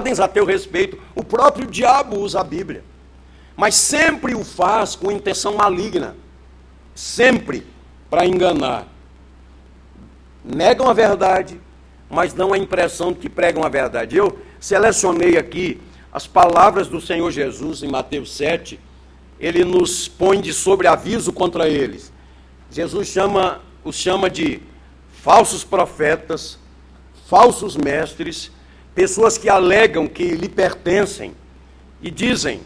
ordens a teu respeito. O próprio diabo usa a Bíblia, mas sempre o faz com intenção maligna, sempre para enganar. Negam a verdade, mas dão a impressão de que pregam a verdade. Eu selecionei aqui as palavras do Senhor Jesus em Mateus 7, ele nos põe de sobreaviso contra eles. Jesus os chama de falsos profetas, falsos mestres, pessoas que alegam que lhe pertencem e dizem: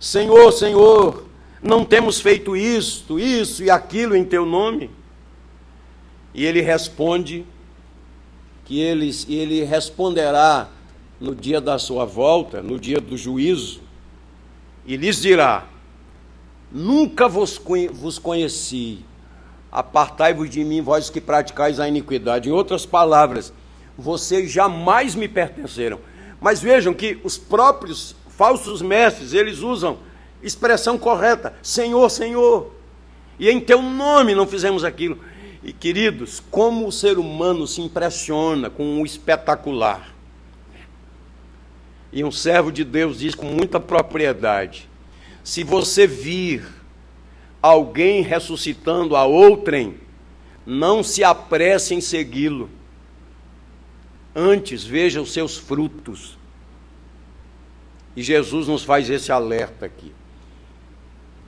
Senhor, Senhor, não temos feito isto, isso e aquilo em teu nome? E ele responde que ele responderá no dia da sua volta, no dia do juízo, e lhes dirá: nunca vos conheci, apartai-vos de mim, vós que praticais a iniquidade. Em outras palavras, vocês jamais me pertenceram. Mas vejam que os próprios falsos mestres, eles usam expressão correta: Senhor, Senhor, e em teu nome não fizemos aquilo. E queridos, como o ser humano se impressiona com o espetacular. E um servo de Deus diz com muita propriedade: se você vir alguém ressuscitando a outrem, não se apresse em segui-lo. Antes, veja os seus frutos. E Jesus nos faz esse alerta aqui.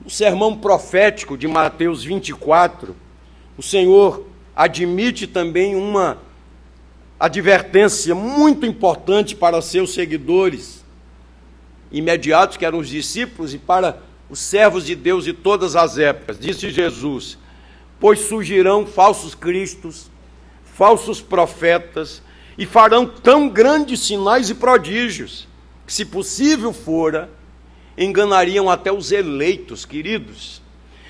No sermão profético de Mateus 24, o Senhor admite também uma advertência muito importante para seus seguidores imediatos, que eram os discípulos, e para os servos de Deus de todas as épocas. Disse Jesus: pois surgirão falsos cristos, falsos profetas, e farão tão grandes sinais e prodígios, que, se possível fora, enganariam até os eleitos. Queridos,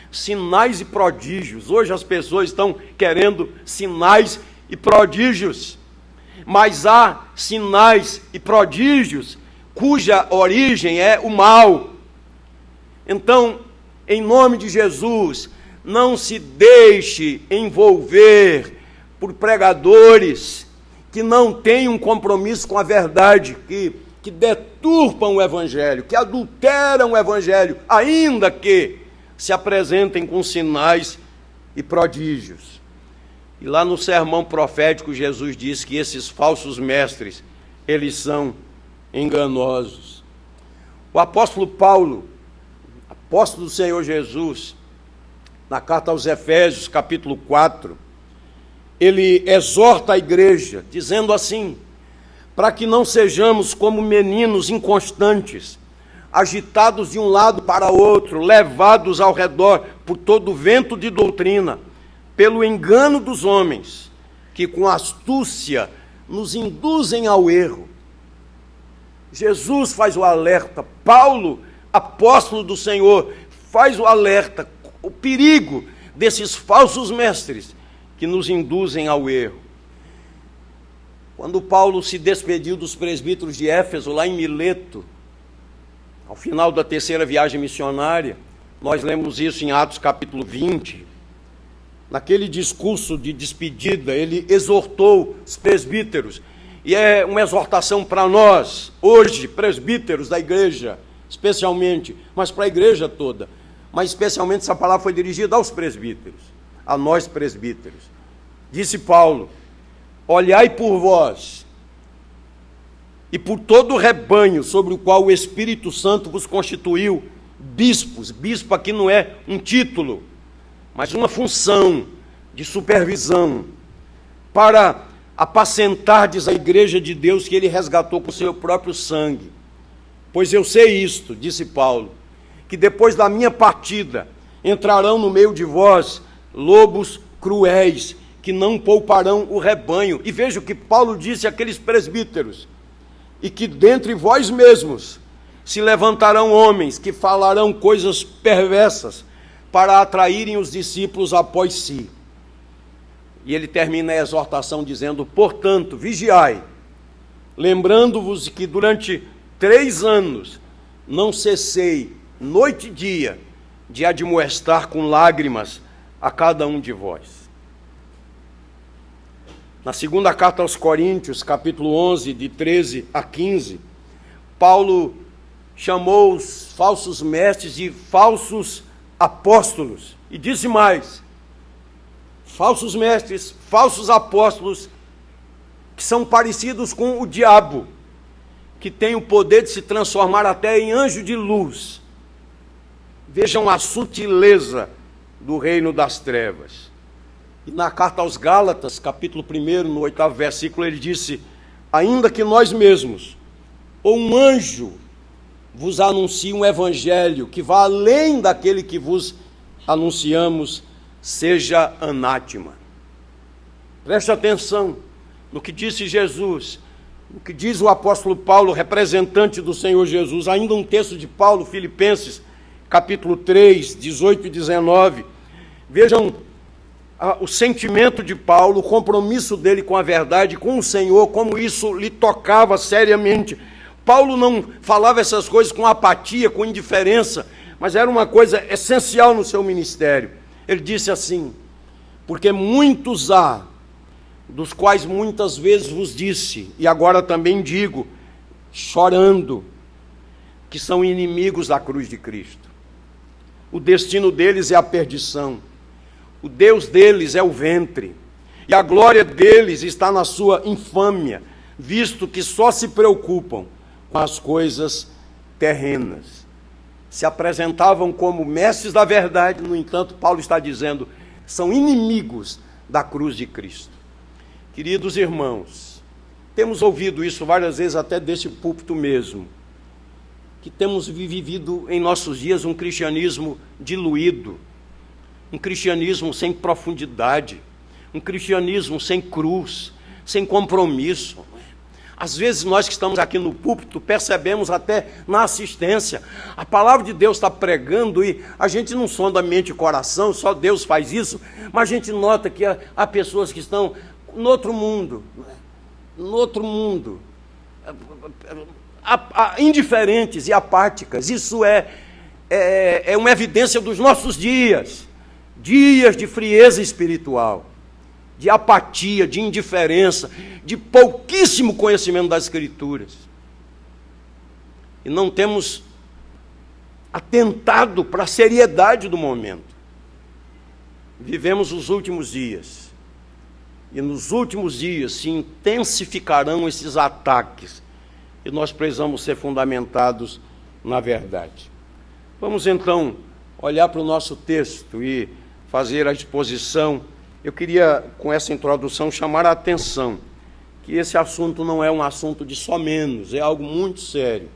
sinais e prodígios. Hoje as pessoas estão querendo sinais e prodígios, mas há sinais e prodígios cuja origem é o mal. Então, em nome de Jesus, não se deixe envolver por pregadores que não têm um compromisso com a verdade, que deturpam o Evangelho, que adulteram o Evangelho, ainda que se apresentem com sinais e prodígios. E lá no sermão profético, Jesus diz que esses falsos mestres, eles são enganosos. O apóstolo Paulo, apóstolo do Senhor Jesus, na carta aos Efésios, capítulo 4, ele exorta a igreja, dizendo assim: para que não sejamos como meninos inconstantes, agitados de um lado para outro, levados ao redor por todo o vento de doutrina, pelo engano dos homens, que com astúcia nos induzem ao erro. Jesus faz o alerta, Paulo, apóstolo do Senhor, faz o alerta, o perigo desses falsos mestres que nos induzem ao erro. Quando Paulo se despediu dos presbíteros de Éfeso, lá em Mileto, ao final da terceira viagem missionária, nós lemos isso em Atos capítulo 20, naquele discurso de despedida, ele exortou os presbíteros, e é uma exortação para nós, hoje, presbíteros da igreja, especialmente, mas para a igreja toda, mas especialmente essa palavra foi dirigida aos presbíteros, a nós presbíteros. Disse Paulo: olhai por vós e por todo o rebanho sobre o qual o Espírito Santo vos constituiu bispos. Bispo aqui não é um título, mas uma função de supervisão, para apacentardes a igreja de Deus que ele resgatou com seu próprio sangue. Pois eu sei isto, disse Paulo, que depois da minha partida entrarão no meio de vós lobos cruéis, que não pouparão o rebanho. E veja o que Paulo disse àqueles presbíteros: e que dentre vós mesmos se levantarão homens que falarão coisas perversas para atraírem os discípulos após si. E ele termina a exortação dizendo: portanto, vigiai, lembrando-vos que durante 3 anos não cessei, noite e dia, de admoestar com lágrimas a cada um de vós. Na segunda carta aos Coríntios, capítulo 11, de 13 a 15, Paulo chamou os falsos mestres de falsos apóstolos. E disse mais: falsos mestres, falsos apóstolos, que são parecidos com o diabo, que tem o poder de se transformar até em anjo de luz. Vejam a sutileza do reino das trevas. E na carta aos Gálatas, capítulo 1, no 8º versículo, ele disse: ainda que nós mesmos, ou um anjo, vos anuncie um evangelho que vá além daquele que vos anunciamos, seja anátema. Preste atenção no que disse Jesus, no que diz o apóstolo Paulo, representante do Senhor Jesus. Ainda um texto de Paulo, Filipenses, capítulo 3, 18 e 19. Vejam o sentimento de Paulo, o compromisso dele com a verdade, com o Senhor, como isso lhe tocava seriamente. Paulo não falava essas coisas com apatia, com indiferença, mas era uma coisa essencial no seu ministério. Ele disse assim: porque muitos há, dos quais muitas vezes vos disse, e agora também digo, chorando, que são inimigos da cruz de Cristo. O destino deles é a perdição. O Deus deles é o ventre. E a glória deles está na sua infâmia, visto que só se preocupam com as coisas terrenas. Se apresentavam como mestres da verdade, no entanto, Paulo está dizendo, são inimigos da cruz de Cristo. Queridos irmãos, temos ouvido isso várias vezes, até desse púlpito mesmo, que temos vivido em nossos dias um cristianismo diluído, um cristianismo sem profundidade, um cristianismo sem cruz, sem compromisso. Às vezes nós que estamos aqui no púlpito percebemos até na assistência, a palavra de Deus está pregando e a gente não sonda mente e coração, só Deus faz isso, mas a gente nota que há pessoas que estão no outro mundo, indiferentes e apáticas. Isso é uma evidência dos nossos dias de frieza espiritual, de apatia, de indiferença, de pouquíssimo conhecimento das Escrituras. E não temos atentado para a seriedade do momento. Vivemos os últimos dias, e nos últimos dias se intensificarão esses ataques, e nós precisamos ser fundamentados na verdade. Vamos então olhar para o nosso texto e fazer a exposição. Eu queria, com essa introdução, chamar a atenção que esse assunto não é um assunto de só menos, é algo muito sério.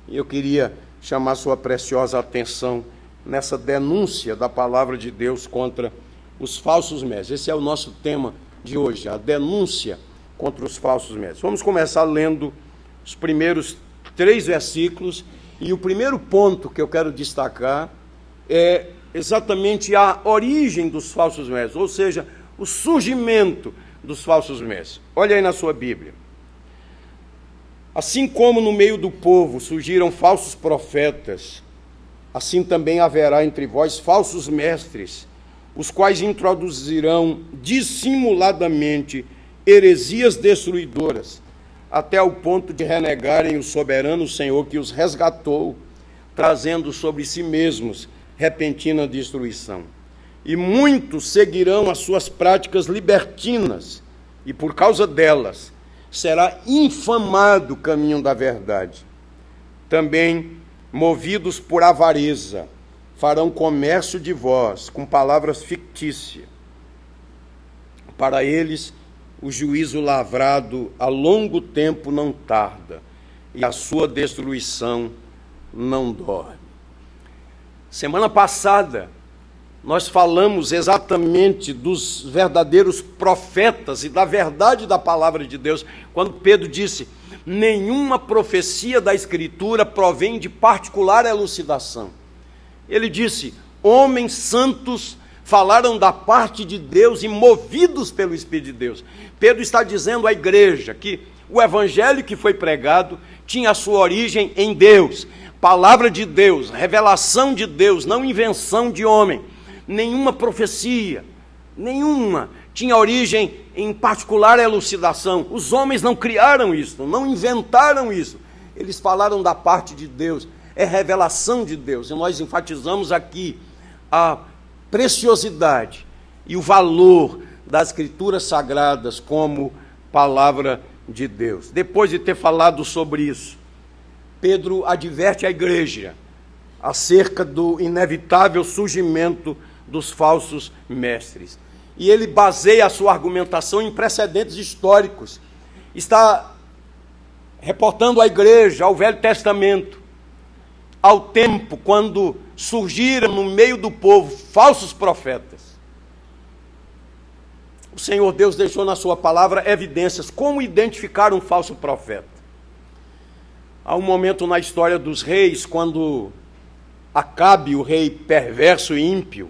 E eu queria chamar sua preciosa atenção nessa denúncia da palavra de Deus contra os falsos mestres. Esse é o nosso tema de hoje, a denúncia contra os falsos mestres. Vamos começar lendo os primeiros 3 versículos, e o primeiro ponto que eu quero destacar é exatamente a origem dos falsos mestres, ou seja, o surgimento dos falsos mestres. Olha aí na sua Bíblia. Assim como no meio do povo surgiram falsos profetas, assim também haverá entre vós falsos mestres, os quais introduzirão dissimuladamente heresias destruidoras, até o ponto de renegarem o soberano Senhor que os resgatou, trazendo sobre si mesmos repentina destruição. E muitos seguirão as suas práticas libertinas, e por causa delas será infamado o caminho da verdade. Também, movidos por avareza, farão comércio de vós com palavras fictícias. Para eles, o juízo lavrado a longo tempo não tarda, e a sua destruição não dorme. Semana passada, nós falamos exatamente dos verdadeiros profetas e da verdade da palavra de Deus, quando Pedro disse: nenhuma profecia da Escritura provém de particular elucidação. Ele disse: homens santos falaram da parte de Deus e movidos pelo Espírito de Deus. Pedro está dizendo à igreja que o evangelho que foi pregado tinha a sua origem em Deus. Palavra de Deus, revelação de Deus, não invenção de homem. Nenhuma profecia, nenhuma, tinha origem em particular elucidação. Os homens não criaram isso, não inventaram isso. eles falaram da parte de Deus, é revelação de Deus, e nós enfatizamos aqui a preciosidade e o valor das Escrituras Sagradas como palavra de Deus. Depois de ter falado sobre isso, Pedro adverte a igreja acerca do inevitável surgimento dos falsos mestres. E ele baseia a sua argumentação em precedentes históricos. Está reportando à igreja, ao Velho Testamento, ao tempo quando surgiram no meio do povo falsos profetas. O Senhor Deus deixou na sua palavra evidências como identificar um falso profeta. Há um momento na história dos reis, quando Acabe, o rei perverso e ímpio,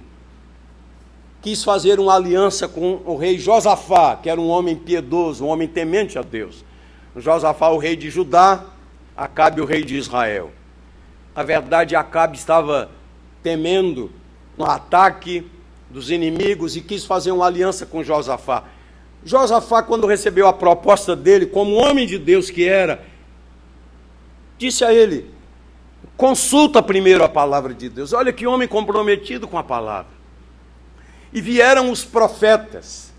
quis fazer uma aliança com o rei Josafá, que era um homem piedoso, um homem temente a Deus. Josafá, o rei de Judá, Acabe, o rei de Israel. Na verdade, Acabe estava temendo um ataque dos inimigos e quis fazer uma aliança com Josafá. Josafá, quando recebeu a proposta dele, como homem de Deus que era, disse a ele: consulta primeiro a palavra de Deus. Olha que homem comprometido com a palavra. E vieram os profetas.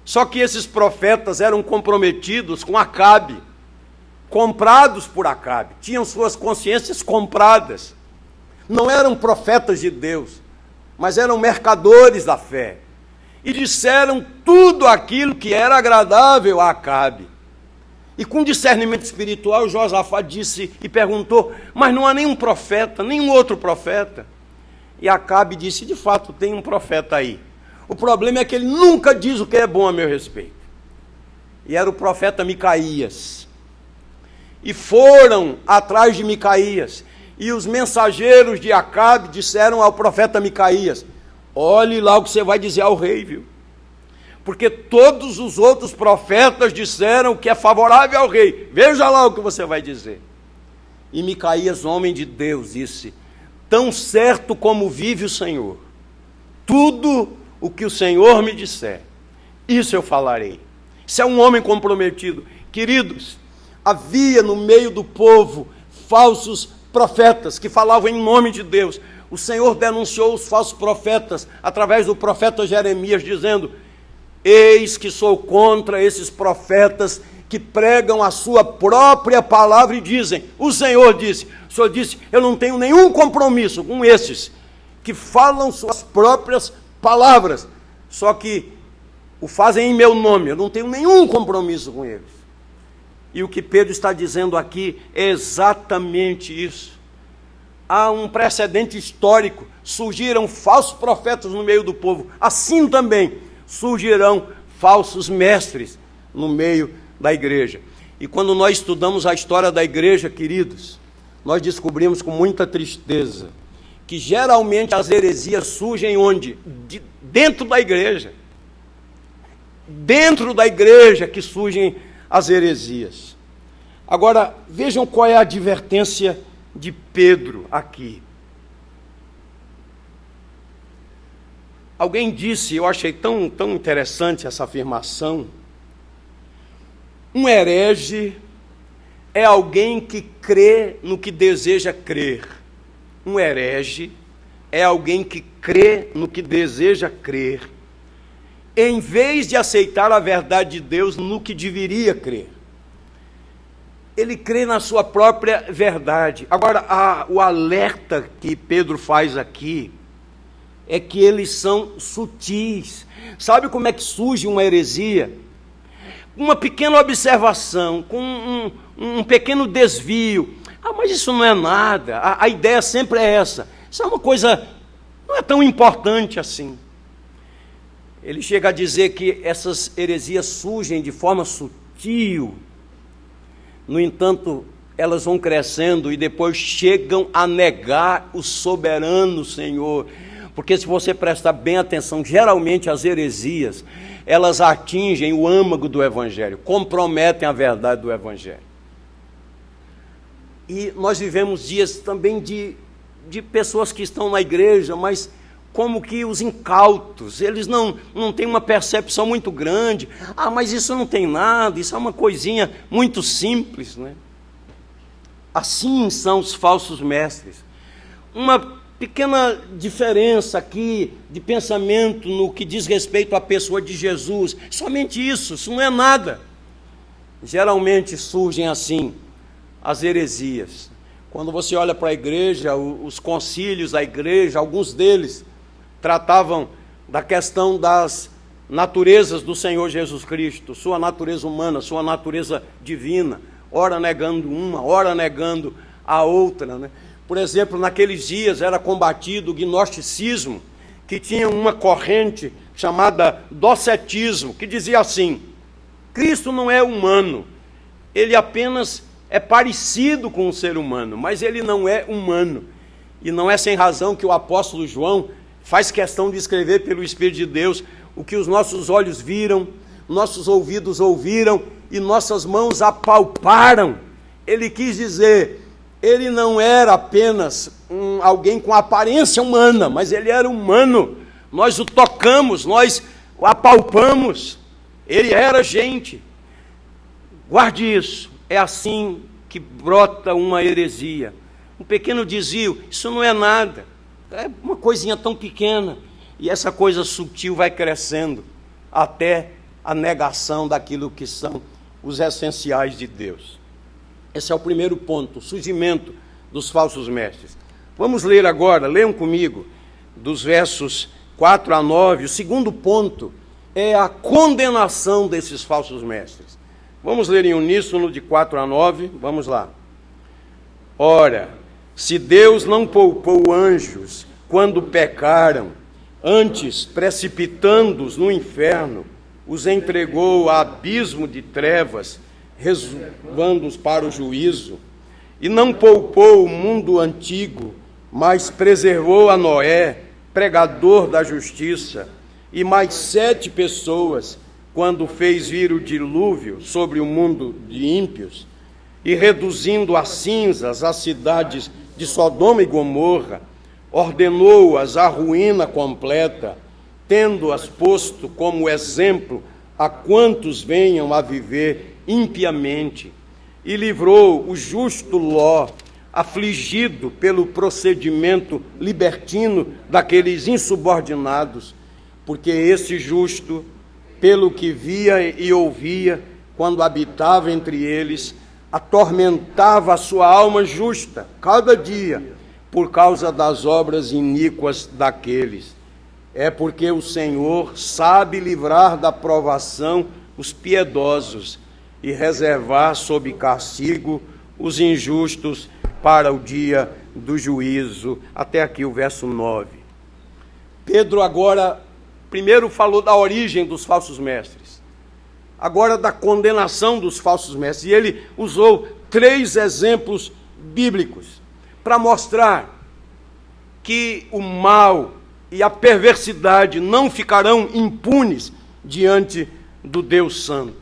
Só que esses profetas eram comprometidos com Acabe, comprados por Acabe, tinham suas consciências compradas. Não eram profetas de Deus, mas eram mercadores da fé. E disseram tudo aquilo que era agradável a Acabe. E com discernimento espiritual, Josafá disse e perguntou: mas não há nenhum profeta, nenhum outro profeta? E Acabe disse: de fato, tem um profeta aí. O problema é que ele nunca diz o que é bom a meu respeito. E era o profeta Micaías. E foram atrás de Micaías. E os mensageiros de Acabe disseram ao profeta Micaías: olhe lá o que você vai dizer ao rei, viu? Porque todos os outros profetas disseram que é favorável ao rei. Veja lá o que você vai dizer. E Micaías, homem de Deus, disse: tão certo como vive o Senhor, tudo o que o Senhor me disser, isso eu falarei. Isso é um homem comprometido. Queridos, havia no meio do povo falsos profetas que falavam em nome de Deus. O Senhor denunciou os falsos profetas através do profeta Jeremias, dizendo: eis que sou contra esses profetas que pregam a sua própria palavra e dizem, o Senhor disse, eu não tenho nenhum compromisso com esses que falam suas próprias palavras, só que o fazem em meu nome, eu não tenho nenhum compromisso com eles. E o que Pedro está dizendo aqui é exatamente isso. Há um precedente histórico, surgiram falsos profetas no meio do povo, assim também surgirão falsos mestres no meio da igreja. E quando nós estudamos a história da igreja, queridos, nós descobrimos com muita tristeza que geralmente as heresias surgem onde? Dentro da igreja. Dentro da igreja que surgem as heresias. Agora, vejam qual é a advertência de Pedro aqui. Alguém disse, eu achei tão interessante essa afirmação: um herege é alguém que crê no que deseja crer. Um herege é alguém que crê no que deseja crer, em vez de aceitar a verdade de Deus no que deveria crer. Ele crê na sua própria verdade. Agora, o alerta que Pedro faz aqui é que eles são sutis. Sabe como é que surge uma heresia? Uma pequena observação, com um pequeno desvio. Mas isso não é nada. A ideia sempre é essa. Isso é uma coisa, não é tão importante assim. Ele chega a dizer que essas heresias surgem de forma sutil. No entanto, elas vão crescendo e depois chegam a negar o soberano Senhor. Porque se você prestar bem atenção, geralmente as heresias, elas atingem o âmago do Evangelho, comprometem a verdade do Evangelho. E nós vivemos dias também de pessoas que estão na igreja, mas como que os incautos, eles não têm uma percepção muito grande. Mas isso não tem nada, isso é uma coisinha muito simples, né? assim são os falsos mestres. Uma pequena diferença aqui de pensamento no que diz respeito à pessoa de Jesus. Somente isso não é nada. Geralmente surgem assim as heresias. Quando você olha para a igreja, os concílios da igreja, alguns deles tratavam da questão das naturezas do Senhor Jesus Cristo, sua natureza humana, sua natureza divina, ora negando uma, ora negando a outra, né? Por exemplo, naqueles dias era combatido o gnosticismo, que tinha uma corrente chamada docetismo, que dizia assim: Cristo não é humano, ele apenas é parecido com um ser humano, mas ele não é humano. E não é sem razão que o apóstolo João faz questão de escrever pelo Espírito de Deus o que os nossos olhos viram, nossos ouvidos ouviram e nossas mãos apalparam. Ele quis dizer, ele não era apenas alguém com aparência humana, mas ele era humano. Nós o tocamos, nós o apalpamos. Ele era gente. Guarde isso. É assim que brota uma heresia. Um pequeno desvio, isso não é nada. É uma coisinha tão pequena. E essa coisa sutil vai crescendo até a negação daquilo que são os essenciais de Deus. Esse é o primeiro ponto, o surgimento dos falsos mestres. Vamos ler agora, leiam comigo, dos versos 4 a 9. O segundo ponto é a condenação desses falsos mestres. Vamos ler em uníssono de 4 a 9, vamos lá. Ora, se Deus não poupou anjos quando pecaram, antes, precipitando-os no inferno, os entregou a abismo de trevas, reservando-os para o juízo, e não poupou o mundo antigo, mas preservou a Noé, pregador da justiça, e mais 7 pessoas, quando fez vir o dilúvio sobre o mundo de ímpios, e reduzindo a cinzas as cidades de Sodoma e Gomorra, ordenou-as à ruína completa, tendo-as posto como exemplo a quantos venham a viver impiamente, e livrou o justo Ló, afligido pelo procedimento libertino daqueles insubordinados, porque esse justo, pelo que via e ouvia, quando habitava entre eles, atormentava a sua alma justa, cada dia, por causa das obras iníquas daqueles. É porque o Senhor sabe livrar da provação os piedosos e reservar sob castigo os injustos para o dia do juízo. Até aqui o verso 9. Pedro agora, primeiro falou da origem dos falsos mestres, agora da condenação dos falsos mestres, e ele usou 3 exemplos bíblicos para mostrar que o mal e a perversidade não ficarão impunes diante do Deus Santo.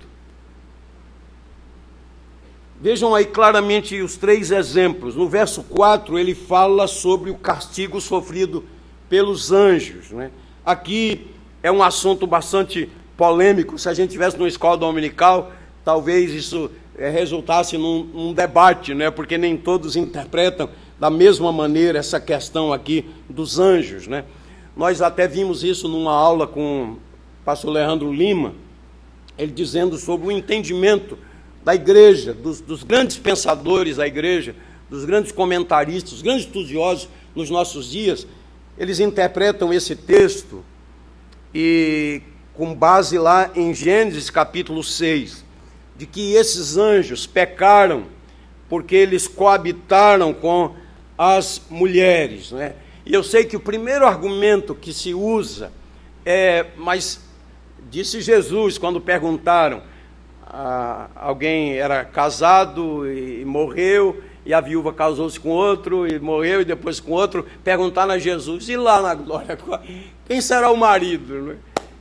Vejam aí claramente os 3 exemplos. No verso 4, ele fala sobre o castigo sofrido pelos anjos, né? Aqui é um assunto bastante polêmico. Se a gente tivesse numa escola dominical, talvez isso resultasse num debate, né? Porque nem todos interpretam da mesma maneira essa questão aqui dos anjos, né? Nós até vimos isso numa aula com o pastor Leandro Lima, ele dizendo sobre o entendimento da igreja, dos grandes pensadores da igreja, dos grandes comentaristas, dos grandes estudiosos nos nossos dias. Eles interpretam esse texto e com base lá em Gênesis capítulo 6, de que esses anjos pecaram porque eles coabitaram com as mulheres, né? E eu sei que o primeiro argumento que se usa mas disse Jesus quando perguntaram, alguém era casado e morreu, e a viúva casou-se com outro, e morreu, e depois com outro, perguntaram a Jesus, e lá na glória, quem será o marido? Né?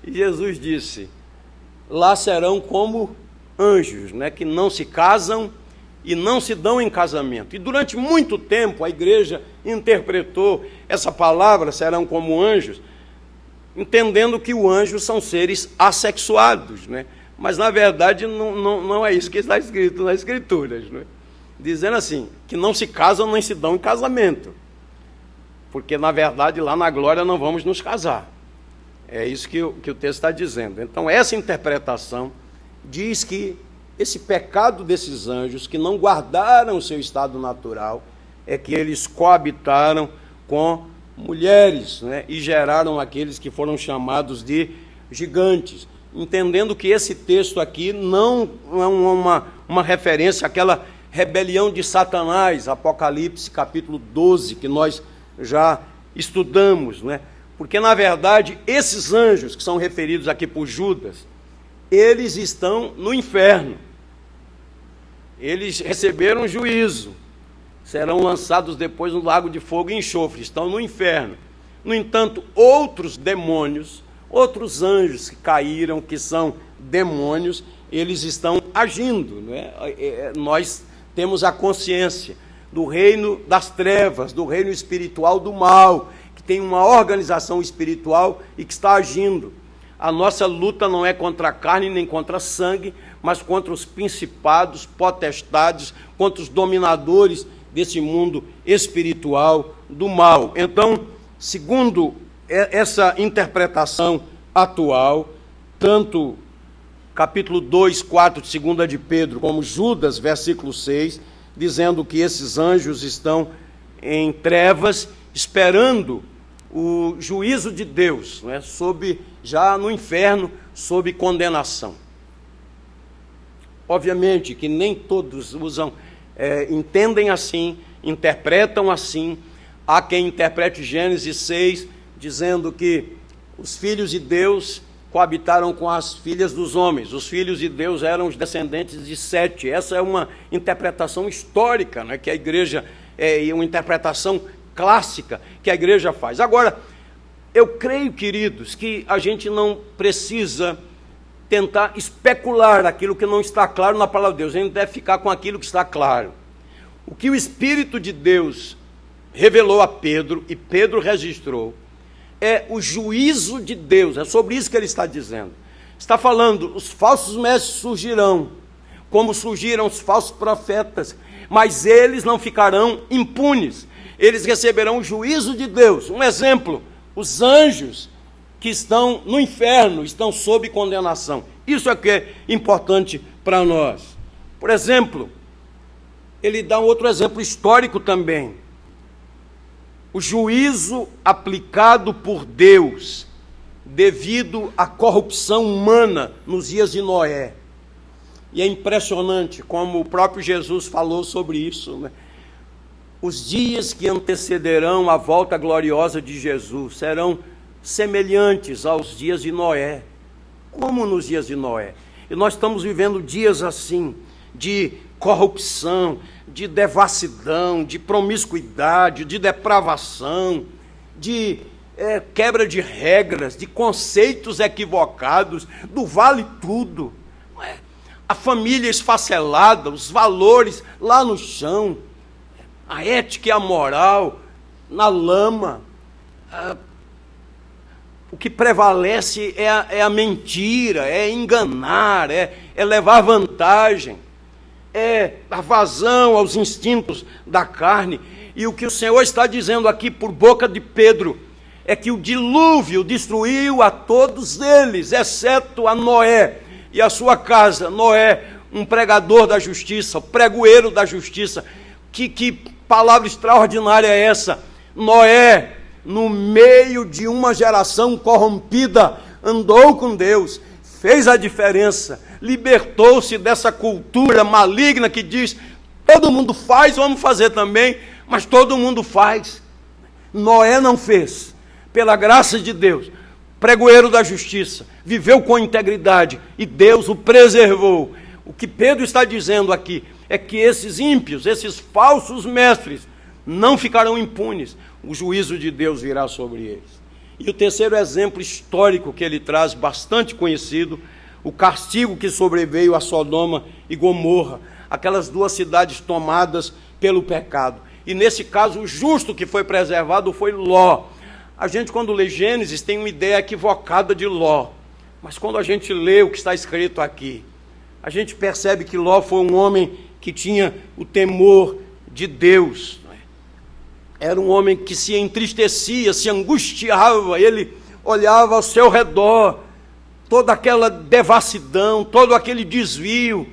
E Jesus disse, lá serão como anjos, né, que não se casam e não se dão em casamento. E durante muito tempo a igreja interpretou essa palavra, serão como anjos, entendendo que os anjos são seres assexuados, né? Mas na verdade não é isso que está escrito nas Escrituras, né? dizendo assim, que não se casam nem se dão em casamento. Porque, na verdade, lá na glória não vamos nos casar. É isso que o texto está dizendo. Então, essa interpretação diz que esse pecado desses anjos, que não guardaram o seu estado natural, é que eles coabitaram com mulheres, né, e geraram aqueles que foram chamados de gigantes. Entendendo que esse texto aqui não é uma referência àquela rebelião de Satanás, Apocalipse capítulo 12, que nós já estudamos, né? Porque, na verdade, esses anjos que são referidos aqui por Judas, eles estão no inferno. Eles receberam juízo, serão lançados depois no lago de fogo e enxofre, estão no inferno. No entanto, outros demônios, outros anjos que caíram, que são demônios, eles estão agindo, né? Nós temos a consciência do reino das trevas, do reino espiritual do mal, que tem uma organização espiritual e que está agindo. A nossa luta não é contra a carne nem contra sangue, mas contra os principados, potestades, contra os dominadores desse mundo espiritual do mal. Então, segundo essa interpretação atual, tanto capítulo 2, 4 de 2 de Pedro, como Judas, versículo 6, dizendo que esses anjos estão em trevas, esperando o juízo de Deus, né, já no inferno, sob condenação. Obviamente que nem todos entendem assim, interpretam assim. Há quem interprete Gênesis 6, dizendo que os filhos de Deus coabitaram com as filhas dos homens. Os filhos de Deus eram os descendentes de Sete. Essa é uma interpretação histórica, né, que a igreja, uma interpretação clássica que a igreja faz. Agora, eu creio, queridos, que a gente não precisa tentar especular aquilo que não está claro na palavra de Deus. A gente deve ficar com aquilo que está claro. O que o Espírito de Deus revelou a Pedro, e Pedro registrou, é o juízo de Deus. É sobre isso que ele está dizendo. Está falando, os falsos mestres surgirão, como surgiram os falsos profetas, mas eles não ficarão impunes. Eles receberão o juízo de Deus. Um exemplo, os anjos que estão no inferno, estão sob condenação. Isso é que é importante para nós. Por exemplo, ele dá um outro exemplo histórico também. O juízo aplicado por Deus devido à corrupção humana nos dias de Noé. E é impressionante como o próprio Jesus falou sobre isso, né? Os dias que antecederão a volta gloriosa de Jesus serão semelhantes aos dias de Noé. Como nos dias de Noé? E nós estamos vivendo dias assim, de corrupção, de devassidão, de promiscuidade, de depravação, de quebra de regras, de conceitos equivocados, do vale tudo. A família esfacelada, os valores lá no chão, a ética e a moral na lama. O que prevalece é a mentira, é enganar, é levar vantagem, é a vazão aos instintos da carne. E o que o Senhor está dizendo aqui por boca de Pedro é que o dilúvio destruiu a todos eles, exceto a Noé e a sua casa. Noé, um pregador da justiça, pregoeiro da justiça. Que palavra extraordinária é essa? Noé, no meio de uma geração corrompida, andou com Deus, fez a diferença, libertou-se dessa cultura maligna que diz, todo mundo faz, vamos fazer também, mas todo mundo faz. Noé não fez, pela graça de Deus, pregoeiro da justiça, viveu com integridade e Deus o preservou. O que Pedro está dizendo aqui é que esses ímpios, esses falsos mestres, não ficarão impunes. O juízo de Deus virá sobre eles. E o terceiro exemplo histórico que ele traz, bastante conhecido, o castigo que sobreveio a Sodoma e Gomorra, aquelas duas cidades tomadas pelo pecado. E nesse caso, o justo que foi preservado foi Ló. A gente, quando lê Gênesis, tem uma ideia equivocada de Ló. Mas quando a gente lê o que está escrito aqui, a gente percebe que Ló foi um homem que tinha o temor de Deus. Era um homem que se entristecia, se angustiava, ele olhava ao seu redor, toda aquela devassidão, todo aquele desvio,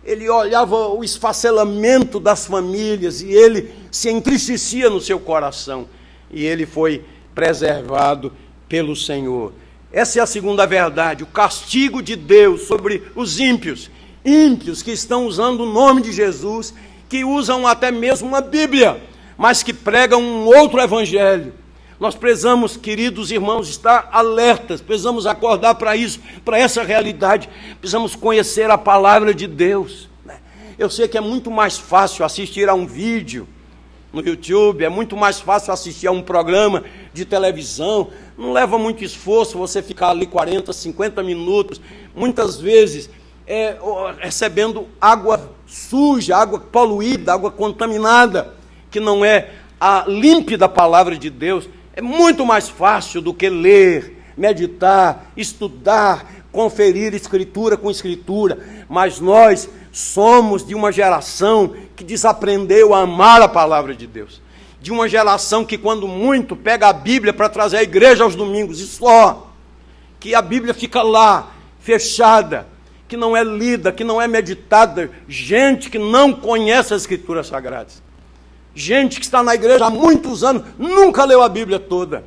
ele olhava o esfacelamento das famílias e ele se entristecia no seu coração. E ele foi preservado pelo Senhor. Essa é a segunda verdade, o castigo de Deus sobre os ímpios. Ímpios que estão usando o nome de Jesus, que usam até mesmo a Bíblia, mas que pregam um outro evangelho. Nós precisamos, queridos irmãos, estar alertas, precisamos acordar para isso, para essa realidade, precisamos conhecer a palavra de Deus. Eu sei que é muito mais fácil assistir a um vídeo no YouTube, é muito mais fácil assistir a um programa de televisão, não leva muito esforço você ficar ali 40, 50 minutos, muitas vezes recebendo água suja, água poluída, água contaminada, que não é a límpida palavra de Deus. É muito mais fácil do que ler, meditar, estudar, conferir escritura com escritura, mas nós somos de uma geração que desaprendeu a amar a palavra de Deus, de uma geração que, quando muito, pega a Bíblia para trazer à igreja aos domingos, e só, que a Bíblia fica lá, fechada, que não é lida, que não é meditada, gente que não conhece as escrituras sagradas, gente que está na igreja há muitos anos, nunca leu a Bíblia toda,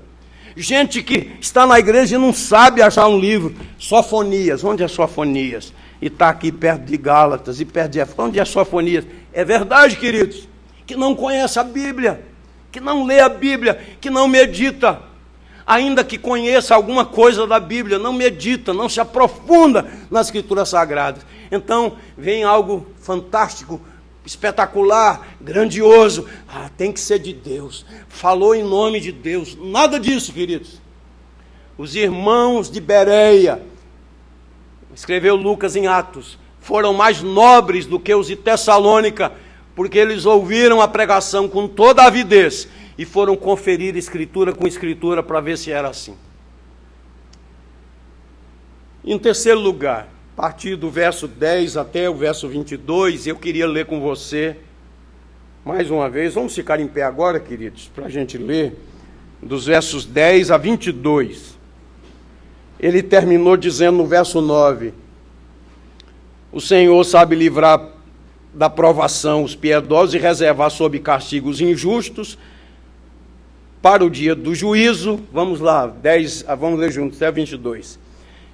gente que está na igreja e não sabe achar um livro. Sofonias, onde é Sofonias? E está aqui perto de Gálatas e perto de Éfeso. Onde é Sofonias? É verdade, queridos, que não conhece a Bíblia, que não lê a Bíblia, que não medita, ainda que conheça alguma coisa da Bíblia, não medita, não se aprofunda nas escrituras sagradas. Então vem algo fantástico, espetacular, grandioso. Tem que ser de Deus, falou em nome de Deus. Nada disso, queridos. Os irmãos de Bereia, escreveu Lucas em Atos, foram mais nobres do que os de Tessalônica, porque eles ouviram a pregação com toda a avidez e foram conferir escritura com escritura para ver se era assim. Em terceiro lugar, a partir do verso 10 até o verso 22, eu queria ler com você, mais uma vez, vamos ficar em pé agora, queridos, para a gente ler, dos versos 10 a 22. Ele terminou dizendo no verso 9, o Senhor sabe livrar da provação os piedosos e reservar sob castigo os injustos para o dia do juízo. Vamos lá, vamos ler juntos, até 22.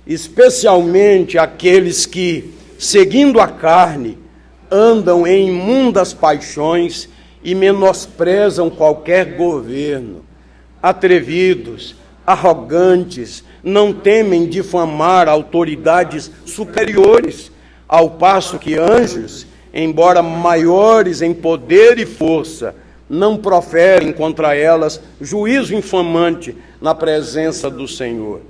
Especialmente aqueles que, seguindo a carne, andam em imundas paixões e menosprezam qualquer governo, atrevidos, arrogantes, não temem difamar autoridades superiores, ao passo que anjos, embora maiores em poder e força, não proferem contra elas juízo infamante na presença do Senhor.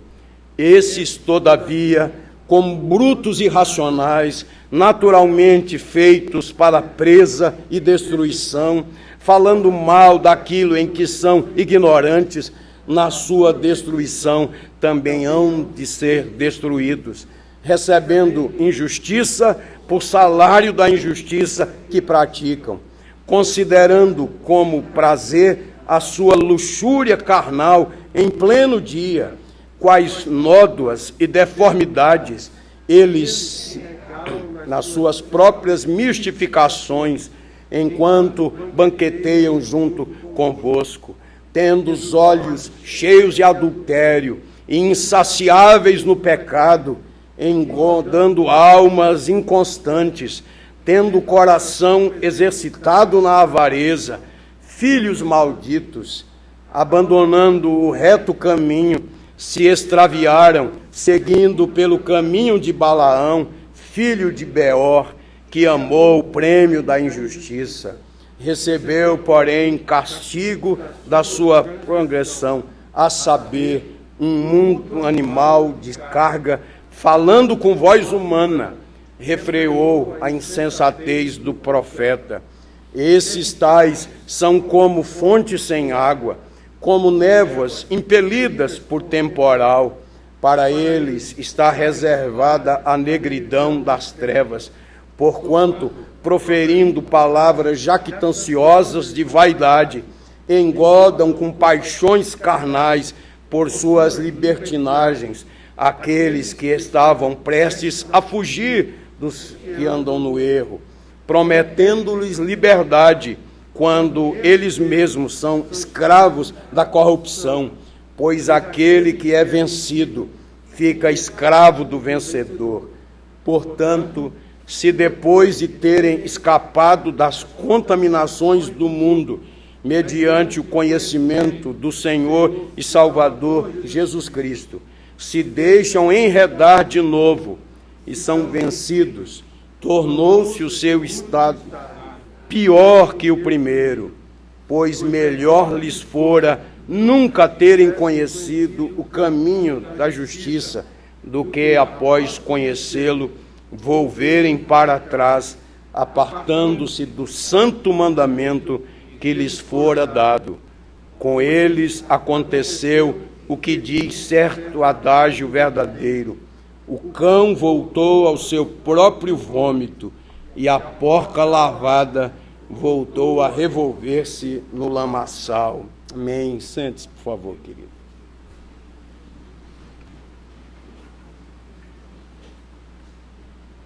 Esses, todavia, como brutos irracionais, naturalmente feitos para presa e destruição, falando mal daquilo em que são ignorantes, na sua destruição também hão de ser destruídos, recebendo injustiça por salário da injustiça que praticam, considerando como prazer a sua luxúria carnal em pleno dia, quais nódoas e deformidades eles, nas suas próprias mistificações, enquanto banqueteiam junto convosco, tendo os olhos cheios de adultério e insaciáveis no pecado, engodando almas inconstantes, tendo o coração exercitado na avareza, filhos malditos, abandonando o reto caminho, se extraviaram, seguindo pelo caminho de Balaão, filho de Beor, que amou o prêmio da injustiça. Recebeu, porém, castigo da sua transgressão, a saber, um animal de carga, falando com voz humana, refreou a insensatez do profeta. Esses tais são como fontes sem água, como névoas impelidas por temporal. Para eles está reservada a negridão das trevas, porquanto proferindo palavras jactanciosas de vaidade, engodam com paixões carnais por suas libertinagens aqueles que estavam prestes a fugir dos que andam no erro, prometendo-lhes liberdade, quando eles mesmos são escravos da corrupção, pois aquele que é vencido fica escravo do vencedor. Portanto, se depois de terem escapado das contaminações do mundo, mediante o conhecimento do Senhor e Salvador Jesus Cristo, se deixam enredar de novo e são vencidos, tornou-se o seu estado pior que o primeiro, pois melhor lhes fora nunca terem conhecido o caminho da justiça, do que após conhecê-lo, volverem para trás, apartando-se do santo mandamento que lhes fora dado. Com eles aconteceu o que diz certo adágio verdadeiro: o cão voltou ao seu próprio vômito, e a porca lavada voltou a revolver-se no lamaçal. Amém. Sente-se, por favor, querido.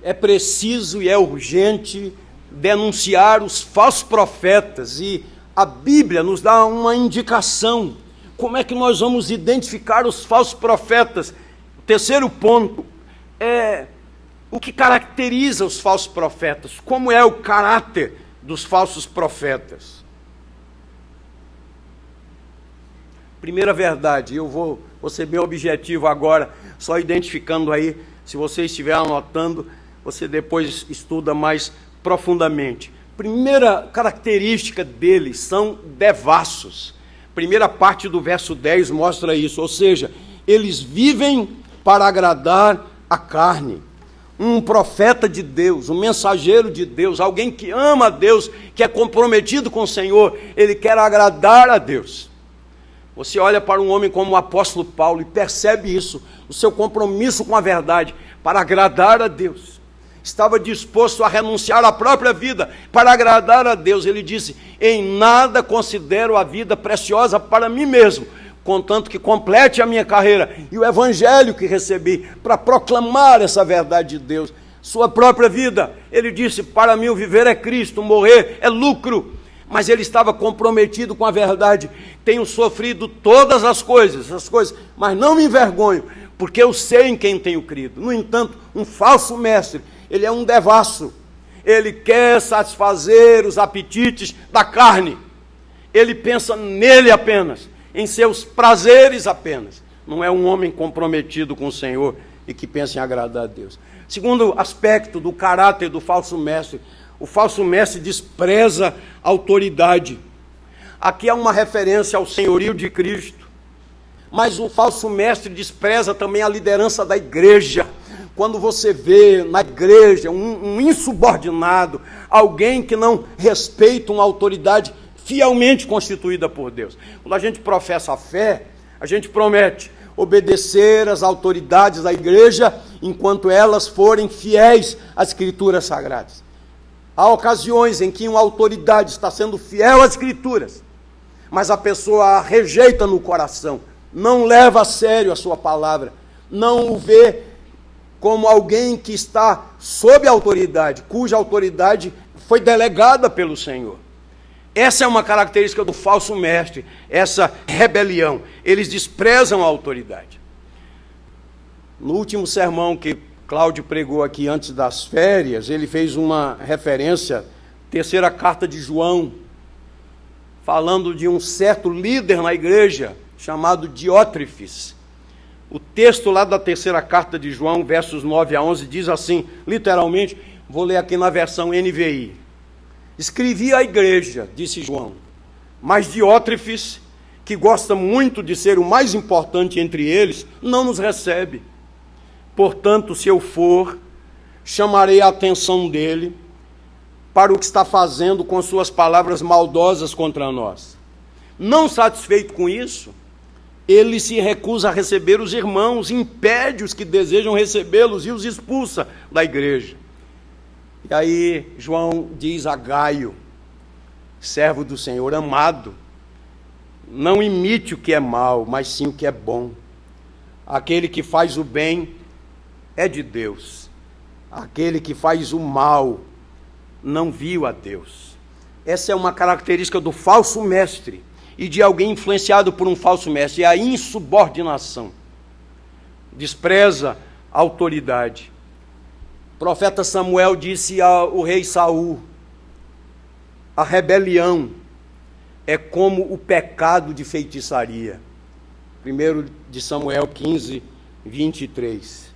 É preciso e é urgente denunciar os falsos profetas, e a Bíblia nos dá uma indicação. Como é que nós vamos identificar os falsos profetas? O terceiro ponto é o que caracteriza os falsos profetas. Como é o caráter dos falsos profetas? Primeira verdade, eu vou ser bem objetivo agora, só identificando aí, se você estiver anotando, você depois estuda mais profundamente. Primeira característica deles são devassos. Primeira parte do verso 10 mostra isso, ou seja, eles vivem para agradar a carne. Um profeta de Deus, um mensageiro de Deus, alguém que ama a Deus, que é comprometido com o Senhor, ele quer agradar a Deus. Você olha para um homem como o apóstolo Paulo e percebe isso, o seu compromisso com a verdade, para agradar a Deus. Estava disposto a renunciar à própria vida para agradar a Deus. Ele disse: em nada considero a vida preciosa para mim mesmo, contanto que complete a minha carreira e o evangelho que recebi para proclamar essa verdade de Deus. Sua própria vida, ele disse: para mim o viver é Cristo, morrer é lucro. Mas ele estava comprometido com a verdade. Tenho sofrido todas as coisas, mas não me envergonho, porque eu sei em quem tenho crido. No entanto, um falso mestre, ele é um devasso. Ele quer satisfazer os apetites da carne. Ele pensa nele apenas, em seus prazeres apenas. Não é um homem comprometido com o Senhor e que pensa em agradar a Deus. Segundo aspecto do caráter do falso mestre, o falso mestre despreza a autoridade. Aqui há uma referência ao senhorio de Cristo, mas o falso mestre despreza também a liderança da igreja. Quando você vê na igreja um insubordinado, alguém que não respeita uma autoridade fielmente constituída por Deus. Quando a gente professa a fé, a gente promete obedecer às autoridades da igreja enquanto elas forem fiéis às Escrituras Sagradas. Há ocasiões em que uma autoridade está sendo fiel às Escrituras, mas a pessoa a rejeita no coração, não leva a sério a sua palavra, não o vê como alguém que está sob autoridade, cuja autoridade foi delegada pelo Senhor. Essa é uma característica do falso mestre, essa rebelião. Eles desprezam a autoridade. No último sermão que Cláudio pregou aqui antes das férias, ele fez uma referência, terceira carta de João, falando de um certo líder na igreja, chamado Diótrefes. O texto lá da terceira carta de João, versos 9 a 11, diz assim, literalmente, vou ler aqui na versão NVI. Escrevi à igreja, disse João, mas Diótrefes, que gosta muito de ser o mais importante entre eles, não nos recebe. Portanto, se eu for, chamarei a atenção dele para o que está fazendo com suas palavras maldosas contra nós. Não satisfeito com isso, ele se recusa a receber os irmãos, impede os que desejam recebê-los e os expulsa da igreja. E aí João diz a Gaio, servo do Senhor, amado, não imite o que é mal, mas sim o que é bom. Aquele que faz o bem é de Deus. Aquele que faz o mal não viu a Deus. Essa é uma característica do falso mestre e de alguém influenciado por um falso mestre, é a insubordinação. Despreza a autoridade. O profeta Samuel disse ao rei Saul: a rebelião é como o pecado de feitiçaria. 1 de Samuel 15, 23.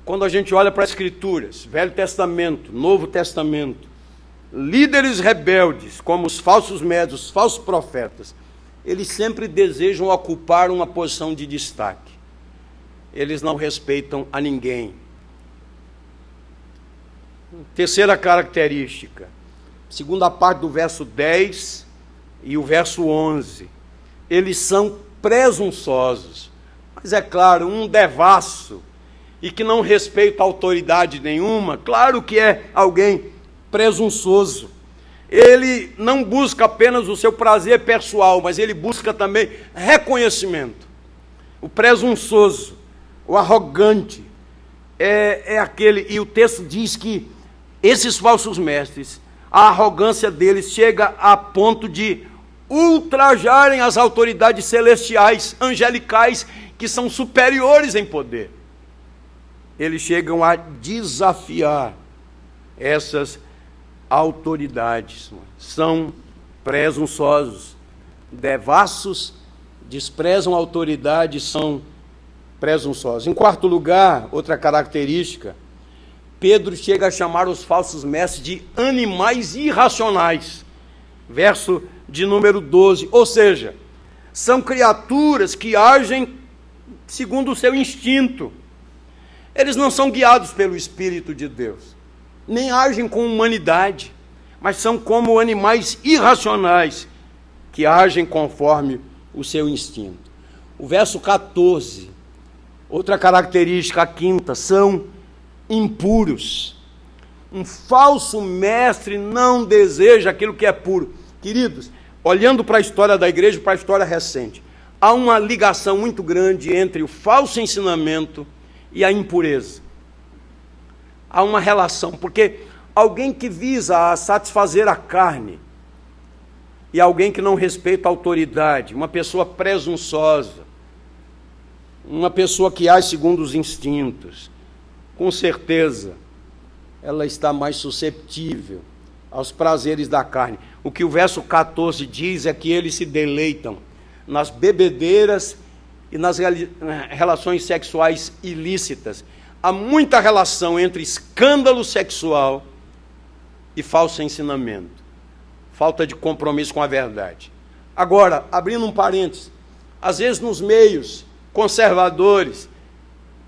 Quando a gente olha para as Escrituras, Velho Testamento, Novo Testamento, líderes rebeldes, como os falsos mestres, os falsos profetas, eles sempre desejam ocupar uma posição de destaque. Eles não respeitam a ninguém. Terceira característica, segunda parte do verso 10 e o verso 11. Eles são presunçosos. Mas é claro, um devasso e que não respeita autoridade nenhuma, claro que é alguém presunçoso. Ele não busca apenas o seu prazer pessoal, mas ele busca também reconhecimento. O presunçoso, o arrogante, é aquele, e o texto diz que esses falsos mestres, a arrogância deles chega a ponto de ultrajarem as autoridades celestiais, angelicais, que são superiores em poder. Eles chegam a desafiar essas autoridades. São presunçosos, devassos, desprezam a autoridade, são presunçosos. Em quarto lugar, outra característica, Pedro chega a chamar os falsos mestres de animais irracionais. Verso de número 12. Ou seja, são criaturas que agem segundo o seu instinto. Eles não são guiados pelo Espírito de Deus, nem agem com humanidade, mas são como animais irracionais que agem conforme o seu instinto. O verso 14, outra característica, a quinta, são impuros. Um falso mestre não deseja aquilo que é puro. Queridos, olhando para a história da igreja, para a história recente, há uma ligação muito grande entre o falso ensinamento e a impureza. Há uma relação, porque alguém que visa satisfazer a carne e alguém que não respeita a autoridade, uma pessoa presunçosa, uma pessoa que age segundo os instintos, com certeza ela está mais susceptível aos prazeres da carne. O que o verso 14 diz é que eles se deleitam nas bebedeiras e nas relações sexuais ilícitas. Há muita relação entre escândalo sexual e falso ensinamento, falta de compromisso com a verdade. Agora, abrindo um parênteses, às vezes nos meios conservadores,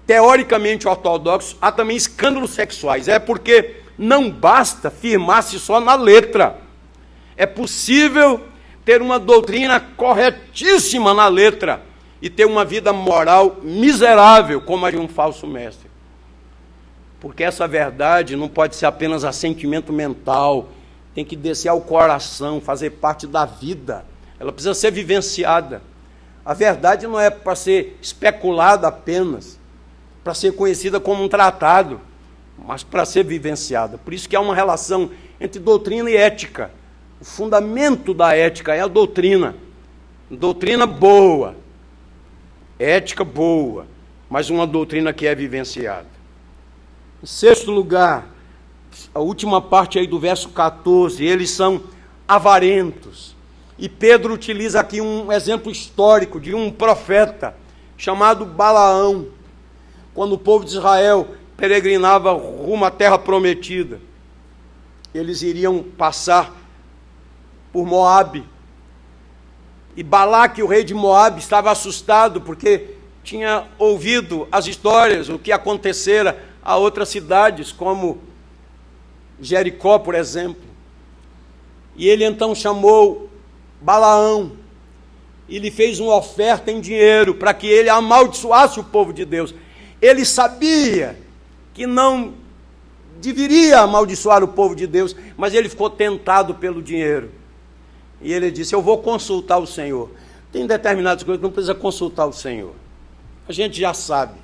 teoricamente ortodoxos, há também escândalos sexuais. É porque não basta firmar-se só na letra. É possível ter uma doutrina corretíssima na letra e ter uma vida moral miserável, como a de um falso mestre. Porque essa verdade não pode ser apenas assentimento mental, tem que descer ao coração, fazer parte da vida. Ela precisa ser vivenciada. A verdade não é para ser especulada apenas, para ser conhecida como um tratado, mas para ser vivenciada. Por isso que há uma relação entre doutrina e ética. O fundamento da ética é a doutrina. Doutrina boa, ética boa, mas uma doutrina que é vivenciada. Em sexto lugar, a última parte aí do verso 14, eles são avarentos. E Pedro utiliza aqui um exemplo histórico de um profeta chamado Balaão, quando o povo de Israel peregrinava rumo à terra prometida. Eles iriam passar por Moabe. E Balaque, o rei de Moabe, estava assustado porque tinha ouvido as histórias, o que acontecera a outras cidades, como Jericó, por exemplo. E ele então chamou Balaão e lhe fez uma oferta em dinheiro para que ele amaldiçoasse o povo de Deus. Ele sabia que não deveria amaldiçoar o povo de Deus, mas ele ficou tentado pelo dinheiro. E ele disse, eu vou consultar o Senhor. Tem determinadas coisas que não precisa consultar o Senhor. A gente já sabe.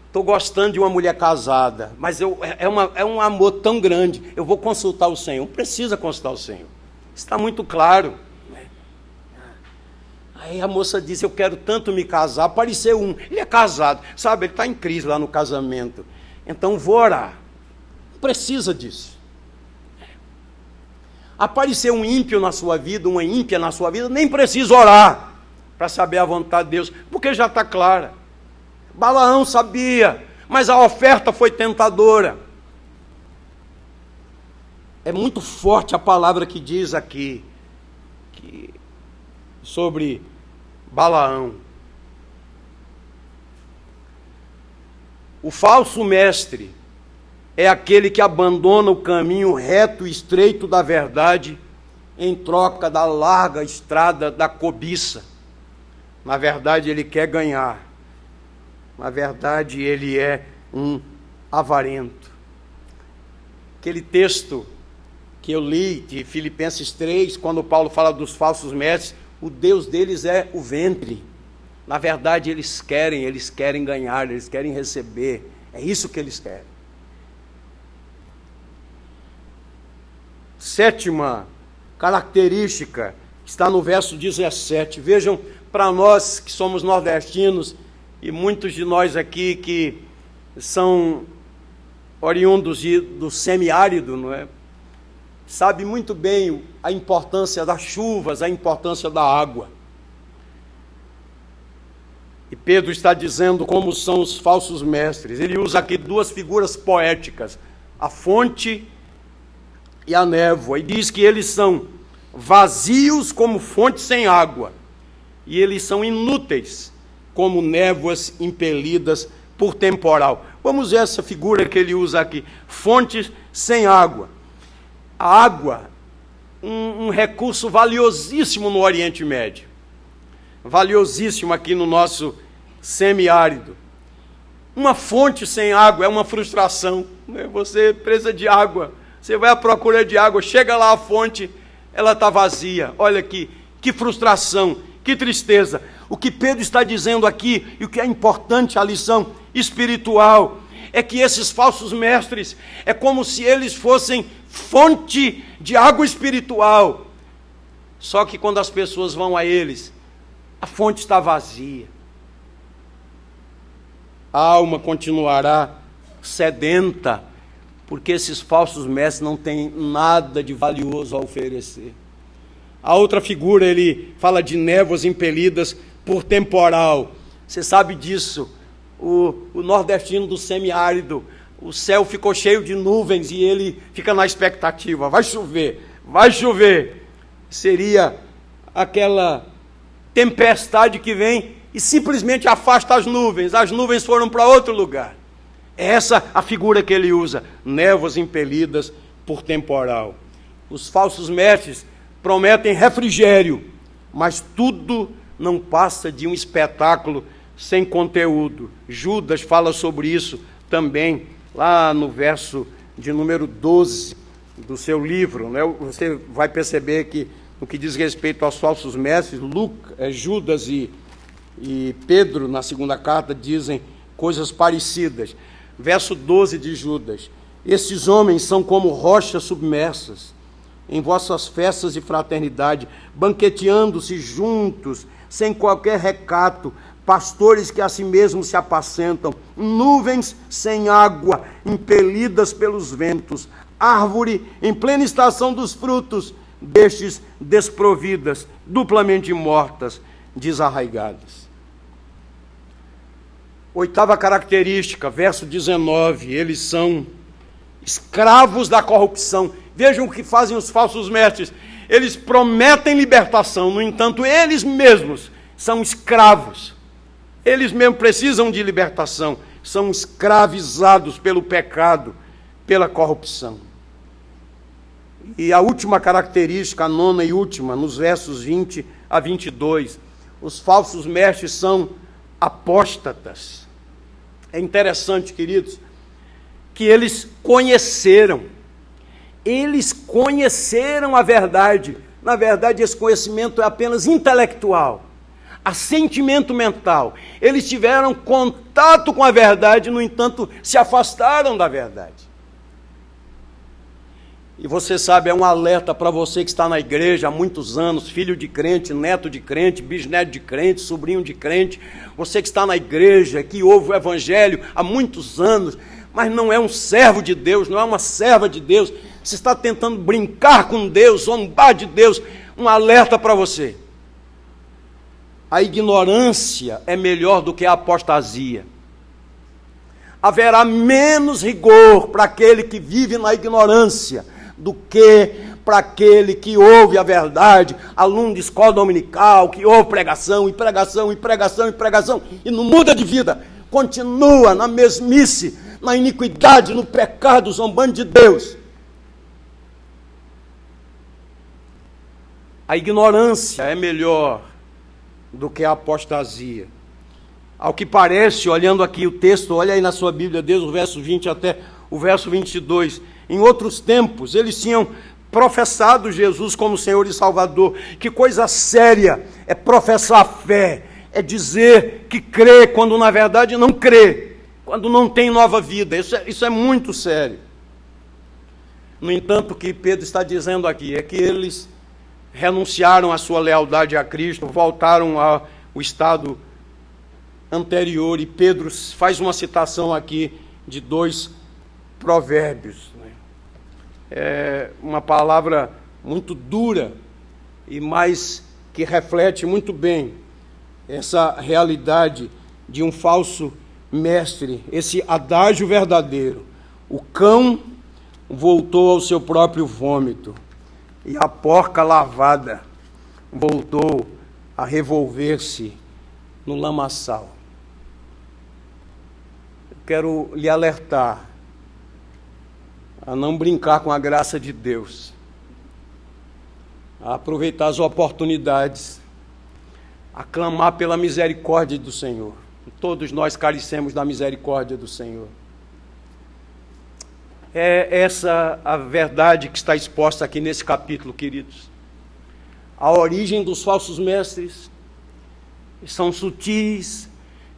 Estou gostando de uma mulher casada, mas é um amor tão grande, eu vou consultar o Senhor. Não precisa consultar o Senhor. Está muito claro. Aí a moça disse, eu quero tanto me casar. Apareceu um, ele é casado, sabe, ele está em crise lá no casamento. Então vou orar. Não precisa disso. Apareceu um ímpio na sua vida, uma ímpia na sua vida, nem precisa orar para saber a vontade de Deus, porque já está clara. Balaão sabia, mas a oferta foi tentadora. É muito forte a palavra que diz aqui, sobre Balaão. O falso mestre é aquele que abandona o caminho reto e estreito da verdade em troca da larga estrada da cobiça. Na verdade, ele quer ganhar. Na verdade, ele é um avarento. Aquele texto que eu li de Filipenses 3, quando Paulo fala dos falsos mestres, o Deus deles é o ventre. Na verdade, eles querem ganhar, eles querem receber. É isso que eles querem. Sétima característica está no verso 17. Vejam, para nós que somos nordestinos, e muitos de nós aqui que são oriundos do semiárido, não é? Sabe muito bem a importância das chuvas, a importância da água. E Pedro está dizendo como são os falsos mestres. Ele usa aqui duas figuras poéticas, a fonte e a névoa. E diz que eles são vazios como fonte sem água. E eles são inúteis como névoas impelidas por temporal. Vamos ver essa figura que ele usa aqui, fontes sem água. A água, um recurso valiosíssimo no Oriente Médio, valiosíssimo aqui no nosso semiárido. Uma fonte sem água é uma frustração, né? Você precisa de água, você vai à procura de água, chega lá a fonte, ela está vazia. Olha aqui, que frustração, que tristeza. O que Pedro está dizendo aqui, e o que é importante, a lição espiritual, é que esses falsos mestres, é como se eles fossem fonte de água espiritual. Só que quando as pessoas vão a eles, a fonte está vazia. A alma continuará sedenta, porque esses falsos mestres não têm nada de valioso a oferecer. A outra figura, ele fala de névoas impelidas por temporal. Você sabe disso. O nordestino do semiárido, o céu ficou cheio de nuvens e ele fica na expectativa, vai chover, vai chover. Seria aquela tempestade que vem e simplesmente afasta as nuvens foram para outro lugar. É essa a figura que ele usa, névoas impelidas por temporal. Os falsos mestres prometem refrigério, mas tudo não passa de um espetáculo sem conteúdo. Judas fala sobre isso também, lá no verso de número 12 do seu livro, né? Você vai perceber que, no que diz respeito aos falsos mestres, Judas e Pedro, na segunda carta, dizem coisas parecidas. Verso 12 de Judas: esses homens são como rochas submersas em vossas festas de fraternidade, banqueteando-se juntos, sem qualquer recato, pastores que a si mesmos se apacentam, nuvens sem água, impelidas pelos ventos, árvore em plena estação dos frutos, destes desprovidas, duplamente mortas, desarraigadas. Oitava característica, verso 19, eles são escravos da corrupção. Vejam o que fazem os falsos mestres. Eles prometem libertação, no entanto, eles mesmos são escravos. Eles mesmos precisam de libertação, são escravizados pelo pecado, pela corrupção. E a última característica, a nona e última, nos versos 20 a 22, os falsos mestres são apóstatas. É interessante, queridos, que eles conheceram. Eles conheceram a verdade. Na verdade, esse conhecimento é apenas intelectual, assentimento mental. Eles tiveram contato com a verdade, no entanto, se afastaram da verdade. E você sabe, é um alerta para você que está na igreja há muitos anos, filho de crente, neto de crente, bisneto de crente, sobrinho de crente, você que está na igreja, que ouve o evangelho há muitos anos, mas não é um servo de Deus, não é uma serva de Deus, você está tentando brincar com Deus, zombar de Deus, um alerta para você. A ignorância é melhor do que a apostasia. Haverá menos rigor para aquele que vive na ignorância do que para aquele que ouve a verdade, aluno de escola dominical, que ouve pregação, e pregação, e pregação, e pregação, e não muda de vida, continua na mesmice, na iniquidade, no pecado, zombando de Deus. A ignorância é melhor do que a apostasia. Ao que parece, olhando aqui o texto, olha aí na sua Bíblia, desde o verso 20 até o verso 22, em outros tempos, eles tinham professado Jesus como Senhor e Salvador. Que coisa séria é professar a fé, é dizer que crê quando na verdade não crê, quando não tem nova vida. Isso é muito sério. No entanto, o que Pedro está dizendo aqui é que eles renunciaram à sua lealdade a Cristo, voltaram ao estado anterior, e Pedro faz uma citação aqui de 2 provérbios. É uma palavra muito dura, e mais que reflete muito bem essa realidade de um falso mestre, esse adágio verdadeiro. O cão voltou ao seu próprio vômito, e a porca lavada voltou a revolver-se no lamaçal. Eu quero lhe alertar a não brincar com a graça de Deus, a aproveitar as oportunidades, a clamar pela misericórdia do Senhor. Todos nós carecemos da misericórdia do Senhor. É essa a verdade que está exposta aqui nesse capítulo, queridos. A origem dos falsos mestres são sutis,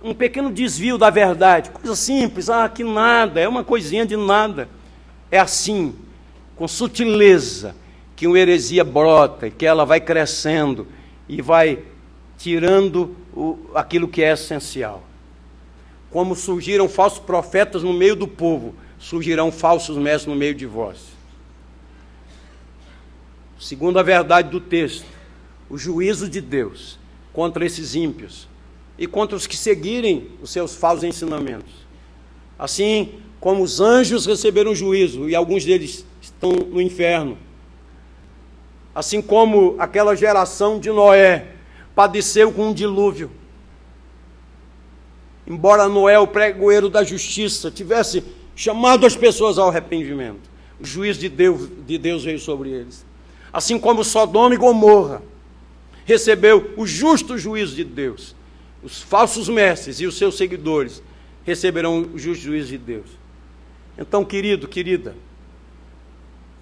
um pequeno desvio da verdade, coisa simples, que nada, é uma coisinha de nada. É assim, com sutileza, que uma heresia brota, e que ela vai crescendo e vai tirando aquilo que é essencial. Como surgiram falsos profetas no meio do povo, surgirão falsos mestres no meio de vós. Segundo a verdade do texto, o juízo de Deus contra esses ímpios e contra os que seguirem os seus falsos ensinamentos. Assim como os anjos receberam juízo, e alguns deles estão no inferno. Assim como aquela geração de Noé padeceu com um dilúvio. Embora Noé, o pregoeiro da justiça, tivesse chamado as pessoas ao arrependimento, o juízo de Deus veio sobre eles. Assim como Sodoma e Gomorra recebeu o justo juízo de Deus, os falsos mestres e os seus seguidores receberão o justo juízo de Deus. Então, querido, querida,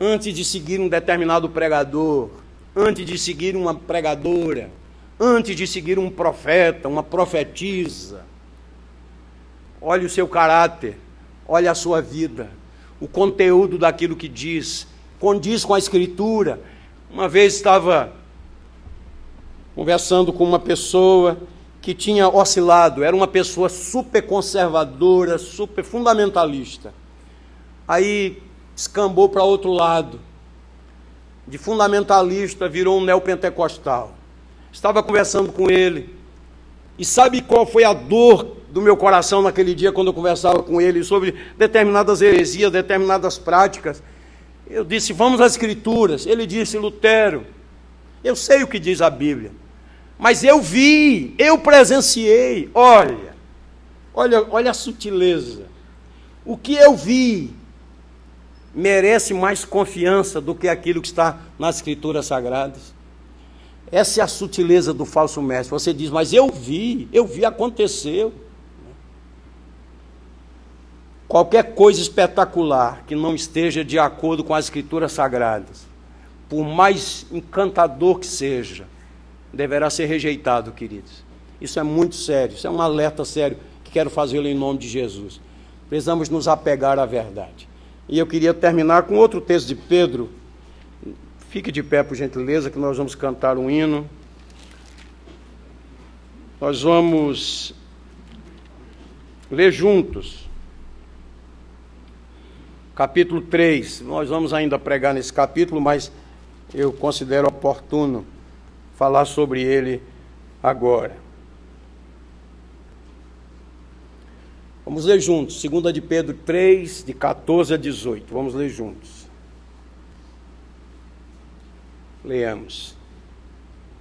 antes de seguir um determinado pregador, antes de seguir uma pregadora, antes de seguir um profeta, uma profetisa, olhe o seu caráter, olhe a sua vida, o conteúdo daquilo que diz, condiz com a Escritura. Uma vez estava conversando com uma pessoa que tinha oscilado, era uma pessoa super conservadora, super fundamentalista. Aí descambou para outro lado, de fundamentalista virou um neopentecostal. Estava conversando com ele, e sabe qual foi a dor do meu coração naquele dia, quando eu conversava com ele sobre determinadas heresias, determinadas práticas? Eu disse, vamos às Escrituras. Ele disse, Lutero, eu sei o que diz a Bíblia, mas eu vi, eu presenciei. Olha a sutileza. O que eu vi merece mais confiança do que aquilo que está nas Escrituras Sagradas. Essa é a sutileza do falso mestre. Você diz, mas eu vi, aconteceu. qualquer coisa espetacular que não esteja de acordo com as Escrituras Sagradas, por mais encantador que seja, deverá ser rejeitado, queridos. Isso é muito sério, isso é um alerta sério que quero fazê-lo em nome de Jesus. Precisamos nos apegar à verdade. E eu queria terminar com outro texto de Pedro. Fique de pé, por gentileza, que nós vamos cantar um hino. Nós vamos ler juntos. Capítulo 3. Nós vamos ainda pregar nesse capítulo, mas eu considero oportuno falar sobre ele agora. Vamos ler juntos. 2 de Pedro 3, de 14 a 18. Vamos ler juntos. Leamos.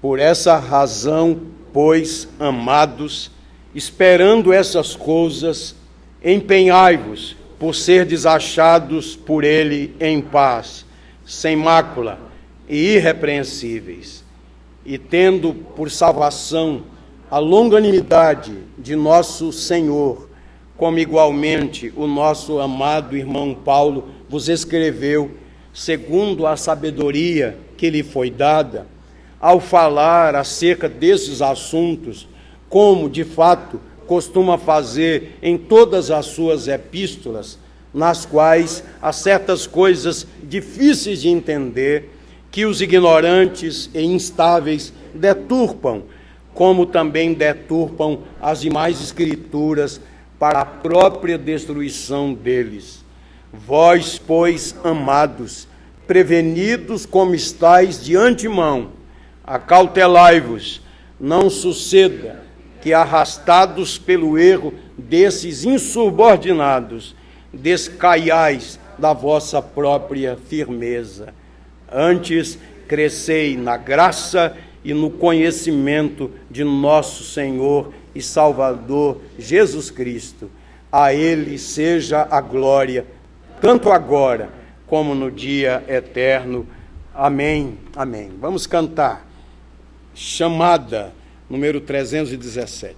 Por essa razão, pois, amados, esperando essas coisas, empenhai-vos por ser desachados por ele em paz, sem mácula e irrepreensíveis, e tendo por salvação a longanimidade de nosso Senhor, como igualmente o nosso amado irmão Paulo vos escreveu, segundo a sabedoria que lhe foi dada, ao falar acerca desses assuntos, como de fato costuma fazer em todas as suas epístolas, nas quais há certas coisas difíceis de entender, que os ignorantes e instáveis deturpam, como também deturpam as demais escrituras para a própria destruição deles. Vós, pois, amados, prevenidos como estáis de antemão, acautelai-vos, não suceda que, arrastados pelo erro desses insubordinados, descaiais da vossa própria firmeza. Antes, crescei na graça e no conhecimento de nosso Senhor e Salvador Jesus Cristo. A Ele seja a glória, tanto agora como no dia eterno. Amém. Amém. Vamos cantar. Chamada, número 317.